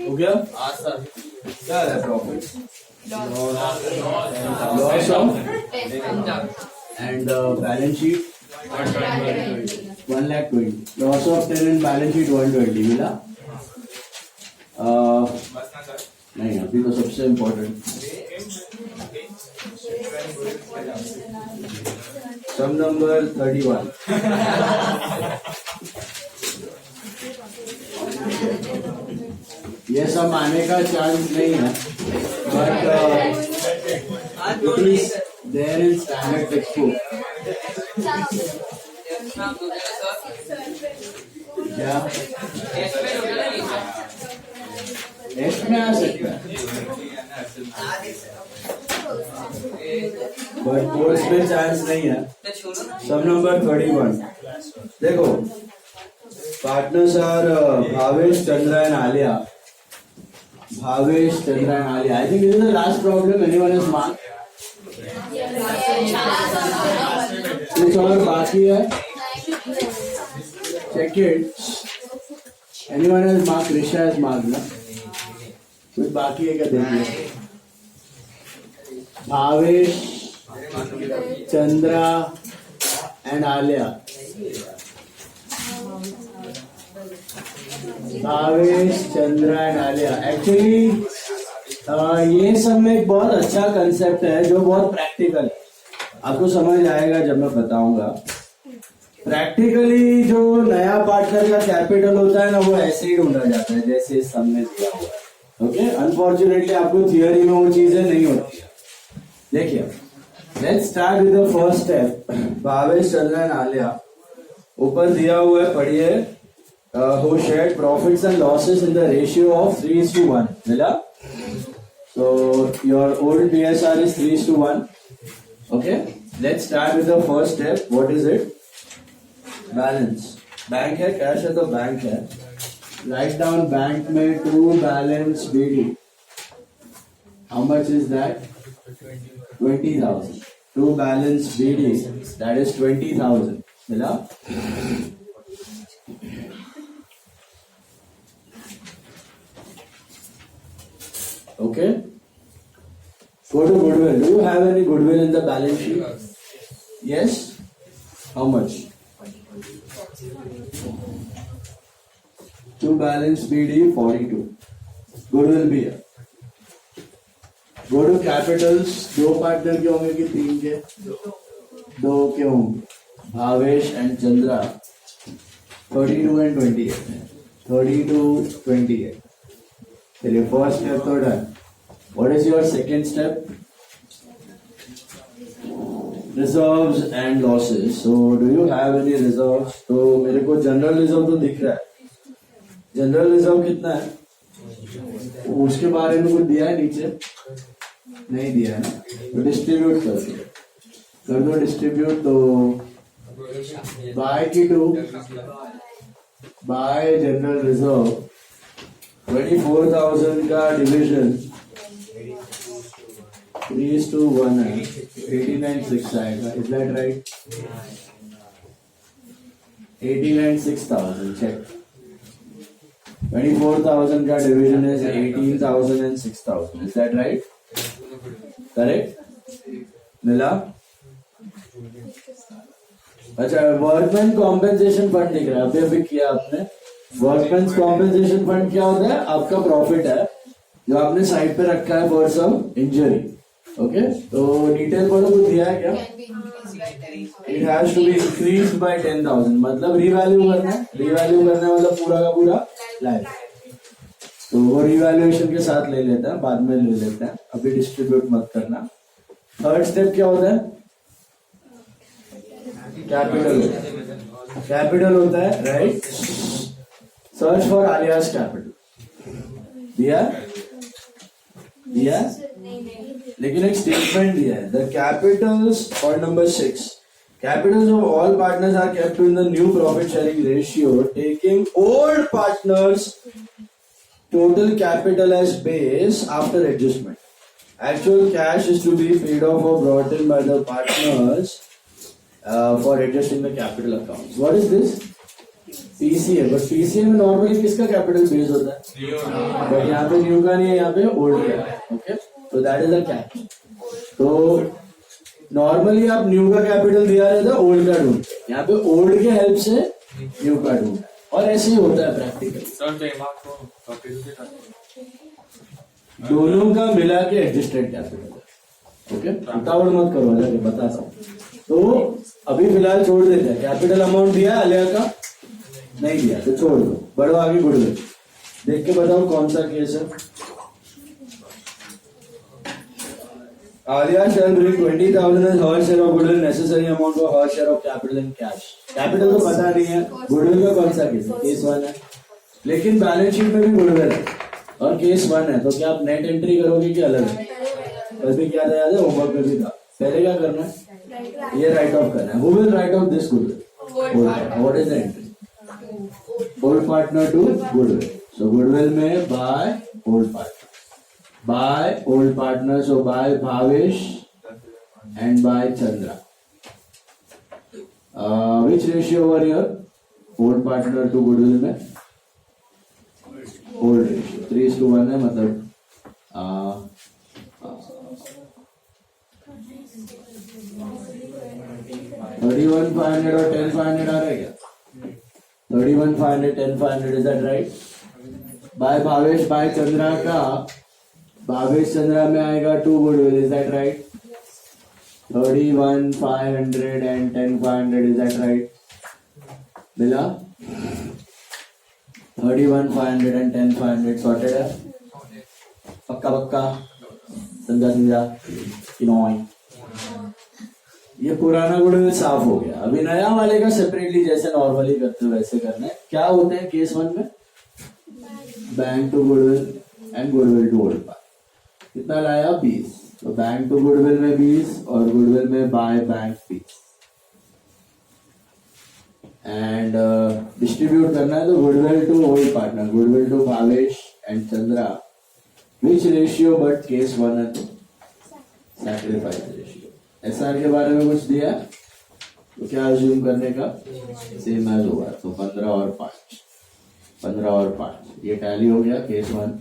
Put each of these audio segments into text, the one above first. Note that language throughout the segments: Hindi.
हो गया? क्या है profit? Loss of and balance sheet 1,20,000. Loss of 10 and balance sheet 120 मिला? नहीं, अभी तो सबसे इम्पोर्टेंट सम नंबर 31. ये सब आने का चांस नहीं है, but there in standard textbook. क्या एस में आ सकता है बट कोर्स में चांस नहीं है. सब नंबर 31. देखो partners are Bhavesh, Chandra and Alia. Bhavesh, Chandra and Alia. I think this is the last problem. Anyone has mark? कुछ और बाकी है? Check it. Anyone has marked? Risha has marked, ना? कुछ बाकी है क्या देखिए? Bhavesh, Chandra and Alia. Bhavesh, Chandra and Alia. Actually ये सब में एक बहुत अच्छा कंसेप्ट है जो बहुत प्रैक्टिकल है. आपको समझ आएगा जब मैं बताऊंगा. प्रैक्टिकली जो नया पार्टनर का कैपिटल होता है ना, वो ऐसे ही ढूंढा जाता है जैसे इस सब में दिया हुआ है. ओके, अनफॉर्चुनेटली आपको थियोरी में वो चीजें नहीं होती है. देखिए, let's start with the first step. Bhavesh, Chandra and Alia. ऊपर दिया हुआ है, पढ़िए. who shared profits and losses in the ratio of 3:1. मिला? So your old PSR is 3:1. Okay, let's start with the first step. What is it? Balance. Bank है, कैश है तो बैंक है. Write down बैंक में true balance BD. How much is that? 20,000. True balance BD, that is 20,000. मिला? Okay. Go to goodwill. Do you have any goodwill in the balance sheet? Yes. How much? To balance BD 42. Goodwill भी है. Go to capitals. 2 पार्टनर के होंगे कि 3 के? 2 के होंगे. भावेश एंड चंद्रा. 32 and 28. 32, 28. चलिए, फर्स्ट स्टेप तो done. What is your second step? Reserves and losses. So do you have any reserves? तो मेरे को जनरल रिजर्व तो दिख रहा है. जनरल रिजर्व कितना है? उसके बारे में कुछ दिया है नीचे? नहीं दिया है ना. तो डिस्ट्रीब्यूट कर दो डिस्ट्रीब्यूट. तो बाय की 2 बाय जनरल रिजर्व 24,000 का डिविजन 3:1 है. 89,600 आएगा. Is that right? 89,600. चेक. 24,000 का division is 18,000 and 6,000. Is that right? Correct? मिला? अच्छा, वर्कमैन कॉम्पेंसेशन फंड दिख रहा है. अभी किया आपने. वर्कमैन कॉम्पेंसेशन फंड क्या होता है? आपका प्रॉफिट है जो आपने साइड पे रखा है फॉर सम इंजरी. ओके, तो डिटेल पढ़ो. कुछ दिया है क्या? It has to be increased by 10,000. मतलब रिवैल्यू करना है. रिवैल्यू करना है मतलब पूरा का पूरा लाइफ. तो वो रिवैल्यूएशन के साथ ले लेते हैं, बाद में ले लेते हैं. अभी डिस्ट्रीब्यूट मत करना. थर्ड स्टेप क्या होता है? कैपिटल. कैपिटल होता है, right? Search for Alia's capital. दिया लेकिन एक स्टेटमेंट दिया है. The capitals, point number 6, capitals of all partners are kept in the new profit sharing ratio taking old partners total capital as base after adjustment. Actual cash is to be paid off or brought in by the partners for adjusting the capital accounts. What is this? PCA. But PCA में normally किसका capital base होता है? But यहाँ पे new का नहीं है, यहाँ पे old का है. Okay? So that is the cash. तो normally आप new का capital दिया रहता है, old का ढूंढते. यहाँ पे old के help से new का ढूंढते. और ऐसे ही होता है प्रैक्टिकल. दोनों का मिला के एडजस्टेड कैपिटल. ओके, उतावड़ मत करो, जाके बताता हूँ. तो अभी फिलहाल छोड़ देते हैं. कैपिटल अमाउंट दिया आलिया का? नहीं दिया, तो छोड़ दो. बढ़ो आगे गुडविल. देख के बताओ कौन सा केस है. Alia shall bring 20,000 as her share of goodwill, necessary amount for her share of capital in cash. Capital तो पता नहीं है, गुडविल का कौन सा केस है? केस 1 है, लेकिन बैलेंस शीट में भी गुडविल है और केस 1 है, तो क्या आप नेट एंट्री करोगे कि अलग है? कल भी क्या था याद है, होमवर्क में भी था। पहले क्या करना है, ये राइट ऑफ करना है। Who will write off this goodwill? What is the entry? Old partner to goodwill, so goodwill में by old partner, by old partner, so by Bhavesh and by Chandra. Which ratio over here? Old partner to goodwill में old ratio 3:1 है, मतलब 31,500 और 10,500 आ रहा है क्या? 31,500 10,500, is that right? by Bhavesh by Chandra का भावेश चंद्रा में आएगा 2 goodwill, is that right? 31,500 and 10,500, is that right? मिला 31,500 and 10,500 सॉर्टेड है, पक्का पक्का, समझा समझा कि नॉय? ये पुराना गुडविल साफ हो गया। अभी नया वाले का सेपरेटली जैसे नॉर्मली करते हो वैसे करना है। क्या होते हैं केस 1 में? Bank to goodwill and goodwill to old partner. कितना लाया? 20, तो बैंक टू गुडविल में 20 और गुडविल में बाय बैंक 20 एंड डिस्ट्रीब्यूट करना है, तो goodwill to old partner, goodwill to Bhavesh and Chandra, which ratio? But case 1 है तो सैक्रिफाइस रेशियो। एसआर के बारे में कुछ दिया तो क्या अज्यूम करने का? सेम एज होगा, तो 15 और 5 ये टैली हो गया केस 1।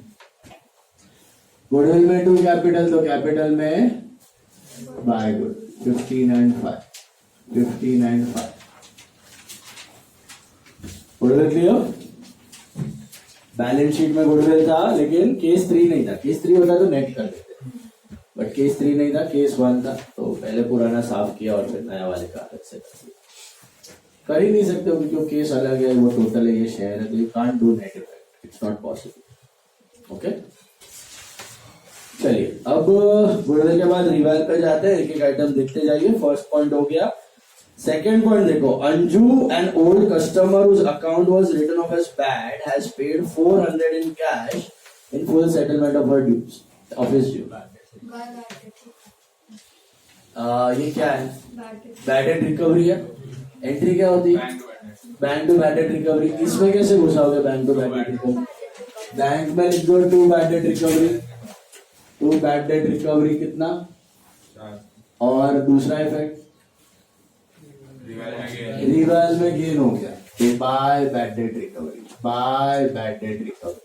गुडविल में 2 कैपिटल, तो कैपिटल में by good 15 and 5 goodwill clear? Balance sheet में गुडविल था लेकिन केस 3 नहीं था। केस 3 होता तो नेट कर देते, बट केस 3 नहीं था, केस 1 था, तो पहले पुराना साफ किया और फिर नया वाले का अलग से कर ही नहीं सकते क्योंकि केस अलग है, वो टोटल है, ये शेयर है, तो you can't do net effect, it's not possible. Okay, चलिए अब गुडविल के बाद रिवाइल पे जाते हैं, एक एक आइटम देखते जाइए। फर्स्ट पॉइंट हो गया। सेकंड पॉइंट देखो, Anju an old customer whose account was written off as bad has paid 400 in cash in full settlement of her dues of his due. ये क्या है? बैड डेट रिकवरी है। एंट्री क्या होती है? Bank to bad debt recovery. इसमें कैसे घुसाओगे bank to bad debt recovery? Bank में लिख दो 2 bad debt recovery, 2 bad debt recovery कितना? और दूसरा इफेक्ट रिवाइल में गेन हो गया, by bad debt recovery, by bad debt recovery.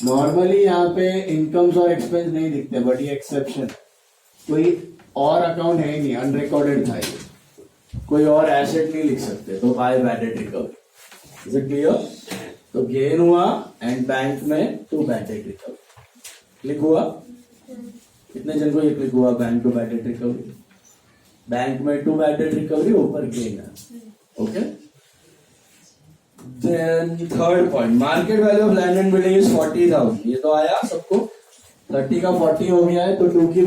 Normally यहाँ पे इनकम्स और एक्सपेंस नहीं दिखते, बट ये एक्सेप्शन है। कोई और अकाउंट है ही नहीं, अनरिकॉर्डेड था ये, कोई और एसेट नहीं लिख सकते, तो by bad debt recovery. Is it clear? तो गेन हुआ एंड बैंक में 2 बैड डेट रिकवरी क्लिक हुआ। कितने जन को ये क्लिक हुआ? Bank to bad debt recovery, bank में 2 बैड डेट रिकवरी, ऊपर गेन है। Okay, then third point, market value of land and building is 40,000। ये तो आया सबको, 30 का 40 हो गया है, तो 2 की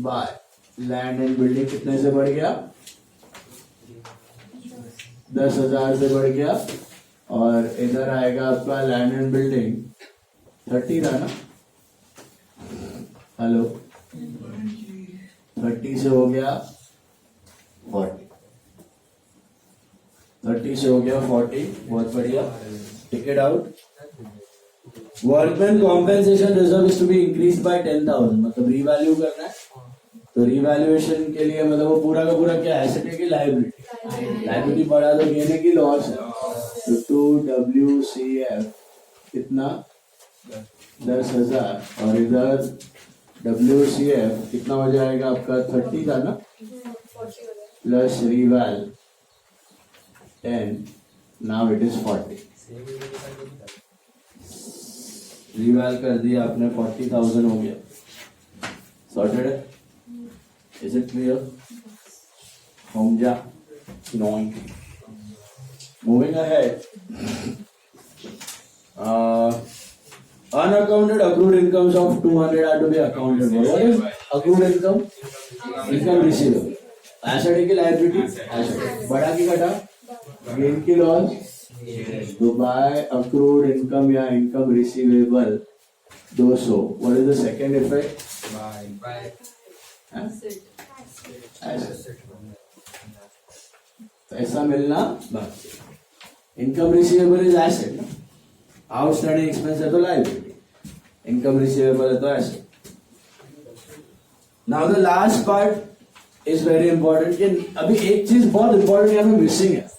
बाय लैंड एंड बिल्डिंग कितने से बढ़ गया? 10,000 से बढ़ गया, और इधर आएगा आपका लैंड एंड बिल्डिंग 30 था ना, हेलो, 30 से हो गया 40, 30 से हो गया 40, बहुत बढ़िया। Ticket out. Workman compensation reserve is to be increase by 10,000, मतलब रीवैल्यू करना है, तो रीवैल्यूएशन के लिए मतलब वो पूरा का पूरा क्या एसेट है कि लायबिलिटी? लायबिलिटी बढ़ा तो गेन है कि लॉस है? तो 2WCF कितना? 10,000, और इधर WCF कितना हो जाएगा आपका? 30 था ना, प्लस रिवैल 10, नाउ इट इज 40। रिवैल कर दिया आपने, 40,000 हो गया, सॉर्टेड है। Is it clear? समझा? नॉन। Moving ahead, Unaccounted accrued incomes of 200 are to be accounted for. What is accrued income? Income receivable. Asset की liability? Asset. बढ़ा की घटा? Gain की loss? तो by accrued income या income receivable 200. What is the second effect? Asset. पैसा मिलना बाकी. Income receivable is asset. Outstanding expense है तो लाइबिलिटी, इनकम रिसीवेबल है तो asset. Now the last part is very important कि अभी एक चीज बहुत इंपॉर्टेंट यहाँ पे मिसिंग है.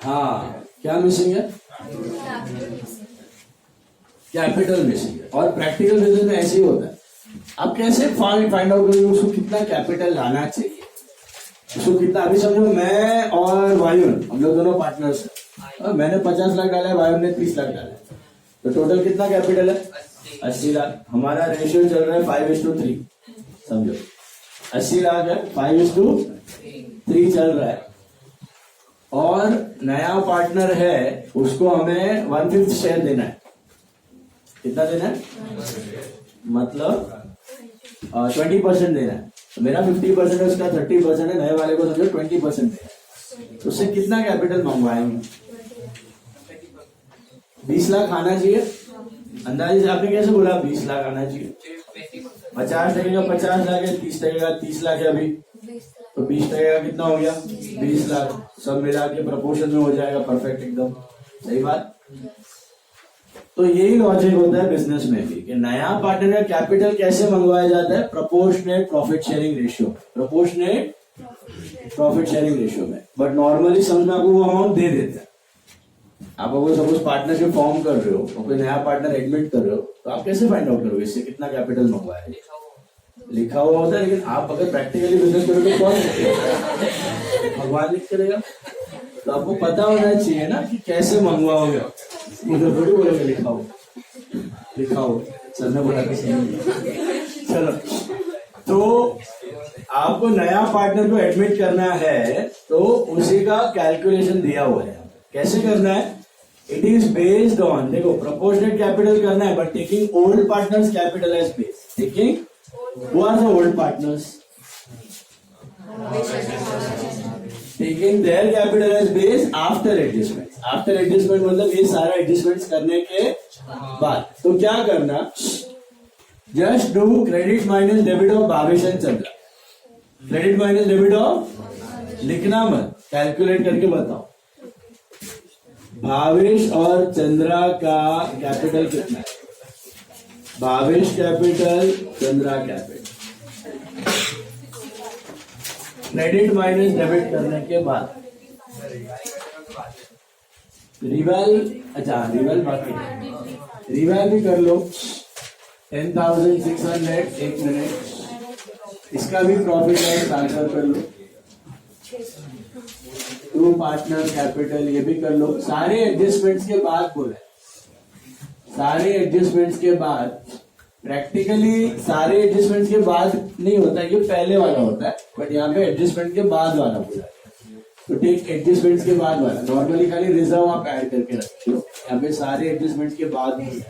हाँ, क्या मिसिंग है? कैपिटल मिसिंग है. और प्रैक्टिकल बिजनेस में ऐसे ही होता है. आप कैसे फाइंड आउट करोगे उसको कितना कैपिटल लाना चाहिए, उसको कितना. अभी समझो मैं और वायुन हम लोग दोनों पार्टनर्स हैं. मैंने 50 लाख डाला है, वायुन ने 30 लाख डाला है, तो टोटल कितना कैपिटल है? 80 लाख. हमारा रेशियो चल रहा है 5:3. समझो 80 लाख है, 5:3 चल रहा है. और नया पार्टनर है, उसको हमें 1/5 शेयर देना है. कितना देना है? मतलब 20% देना है. तो मेरा 50% है, उसका 30% है, नए वाले को समझो 20% देना है. तो उससे कितना कैपिटल मंगवाएंगे? 20 लाख आना चाहिए. अंदाजे से आपने कैसे बोला 20 लाख आना चाहिए? 50% का 50 लाख है, 30% का 30 लाख है अभी, तो 20% का कितना हो गया? 20 लाख. सब मिला के प्रपोर्शन में हो जाएगा. परफेक्ट, एकदम सही बात. तो यही लॉजिक होता है बिजनेस में भी कि नया पार्टनर का कैपिटल कैसे मंगवाया जाता है? Proportionate profit sharing ratio. Proportionate profit sharing ratio में. बट नॉर्मली समझ में आपको वो अमाउंट दे देता है. आप अगर सपोज पार्टनरशिप फॉर्म कर रहे हो और कोई नया पार्टनर एडमिट कर रहे हो, तो आप कैसे फाइंड आउट करोगे इससे कितना कैपिटल मंगवाया है? लिखा हुआ होता है. लेकिन आप अगर प्रैक्टिकली बिजनेस करोगे तो कौन भगवान लिख करेगा? तो आपको पता होना चाहिए ना कि कैसे मंगवाओगे. मुझे थोड़ी बोलोगे लिखा हो सर ने बोला. चलो, तो आपको नया पार्टनर को एडमिट करना है तो उसी का कैलकुलेशन दिया हुआ है. कैसे करना है? इट इज बेस्ड ऑन, देखो प्रोपोर्शनेट कैपिटल करना है but taking old partners capital as base. Taking who are the old partners? Taking their capital as base after adjustment. After adjustment मतलब ये सारा एडजस्टमेंट करने के बाद. तो क्या करना? Just do credit minus debit of Bhavesh and Chandra. Credit minus debit of लिखना मत, कैलकुलेट करके बताओ. भावेश और चंद्रा का कैपिटल कितना है? Bhavesh capital, Chandra capital. Credit minus debit करने के बाद रिवैल, अच्छा रिवैल बाकी है, रिवैल भी कर लो. 10,600. एक मिनट, इसका भी प्रॉफिट है, ट्रांसफर कर लो. टू पार्टनर कैपिटल ये भी कर लो. सारे एडजस्टमेंट्स के बाद बोला, सारे एडजस्टमेंट्स के बाद. प्रैक्टिकली सारे एडजस्टमेंट्स के बाद नहीं होता, ये पहले वाला होता है, बट यहाँ पे एडजस्टमेंट के बाद वाला बोला. तो टेक एडजस्टमेंट्स के बाद वाला. नॉर्मली खाली रिजर्व आप ऐड करके रखते हो, यहाँ पे सारे एडजस्टमेंट्स के बाद ही.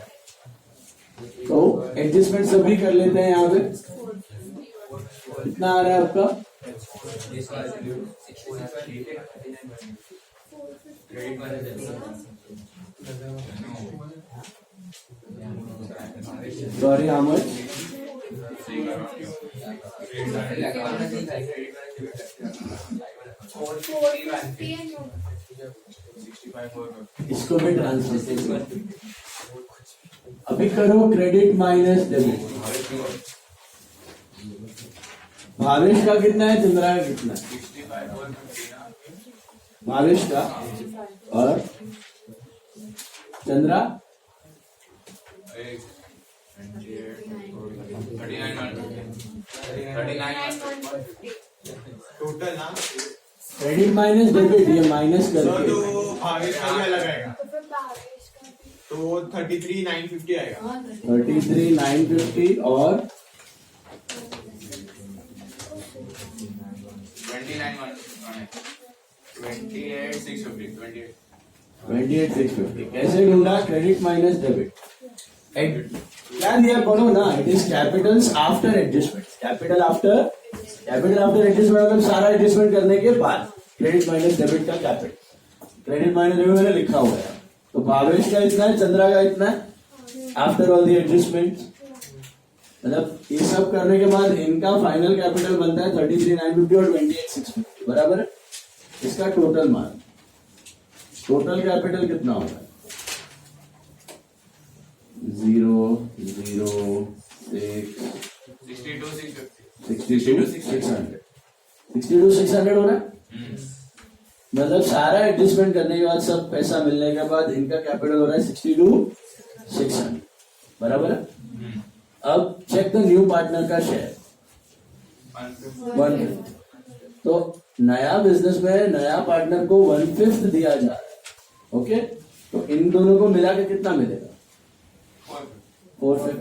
तो एडजस्टमेंट सभी कर लेते हैं. यहाँ पे कितना आ रहा है आपका? Sorry, how much? इसको भी ट्रांसलेट अभी करो. Credit minus debit. भावेश का कितना है, चंद्रा का कितना है? भावेश का और चंद्रा 39 टोटल ना. क्रेडिट माइनस डेबिट, ये माइनस करके तो भावेश का भी अलग आएगा, तो 33,950 आएगा. 33,950 और 28,650. 28,650 कैसे ढूंढा? Credit minus debit. क्या दिया पढ़ो ना, it is Capitals after adjustment. Capital after adjustment मतलब सारा एडजस्टमेंट करने के बाद क्रेडिट माइनस डेबिट का कैपिटल। क्रेडिट माइनस डेबिट मैंने लिखा हुआ है। तो भावेश का इतना है, चंद्रा का इतना है, आफ्टर ऑल द एडजस्टमेंट। मतलब ये सब करने के बाद इनका फाइनल कैपिटल बनता है 33,950 और 28,650 बराबर है। इसका टोटल मान, टोटल कैपिटल कितना होगा? 0, 0, 62,600 हो रहा है। मतलब सारा एडजस्टमेंट करने के बाद, सब पैसा मिलने के बाद इनका कैपिटल हो रहा है 62,600 बराबर है। अब चेक द न्यू पार्टनर का शेयर 1/5। तो नया बिजनेस में नया पार्टनर को 1/5 दिया जा रहा है। ओके, तो इन दोनों को मिला के कितना मिलेगा? 4/5।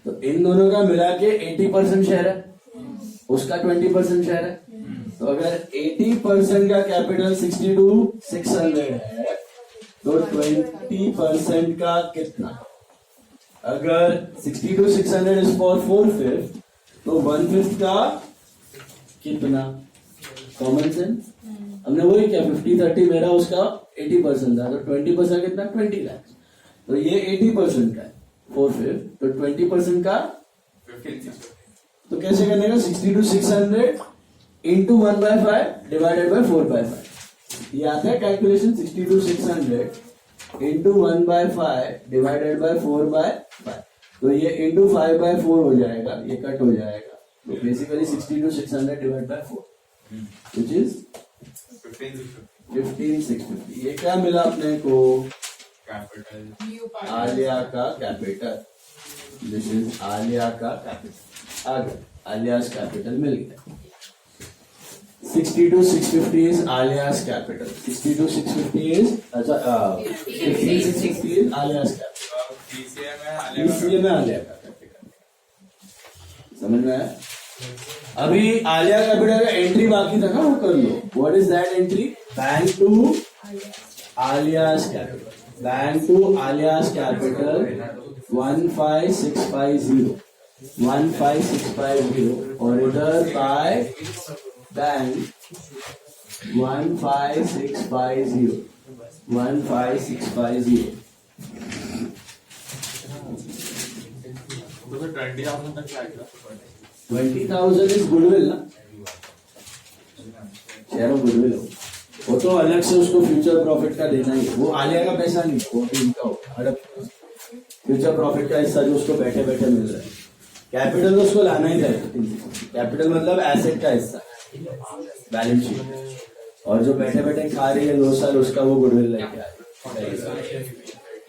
तो इन दोनों का मिला के 80% शेयर है, उसका 20% शेयर है। तो अगर 80% का कैपिटल 62,600 है तो 20% का कितना? अगर 62,600 इज फॉर 4/5 तो 1/5 का कितना? Common sense. हमने वही क्या 50-30 मेरा, उसका 80% था, तो 20% कितना? 20 लाख। तो ये 80% का है 4/5, तो 20% का 15,650। तो कैसे करने का? 62,600 इंटू 1/5 डिवाइडेड बाय 4/5। ये आता है कैलकुलेशन 62,600 इंटू 1/5 डिवाइडेड बाय 4/5। तो ये इंटू 5/4 हो जाएगा, ये कट हो जाएगा। तो basically 62,600 divide by 4 which is 15,650। ये क्या मिला अपने को? कैपिटल आलिया का कैपिटल। दिस इज आलिया का कैपिटल। आगे आलियास कैपिटल मिल गया। 62,650 is Alia's capital. 62,650 is 15,650 is Alia's capital. DCA में आलिया का कैपिटल। समझ में आया? अभी आलिया कैपिटल का एंट्री बाकी था ना, वो कर लो। What is that entry? Bank to Alia's capital. Bank to Alia's capital 15,650. 15,650 और इधर बाय बैंक 15,650 15,650। तो 20,000 तक आएगा। 20,000 इज गुडविल ना, शेयर ऑफ गुडविल हो, वो तो अलग से उसको फ्यूचर प्रॉफिट का देना ही है। वो आलिया का पैसा नहीं, वो भी इनका होगा। हड़प फ्यूचर प्रॉफिट का हिस्सा जो उसको बैठे बैठे मिल रहा है। कैपिटल तो उसको लाना ही चाहिए। कैपिटल मतलब एसेट का हिस्सा बैलेंस शीट, और जो बैठे बैठे खा रही है 2 साल, उसका वो गुडविल लेके आएगा।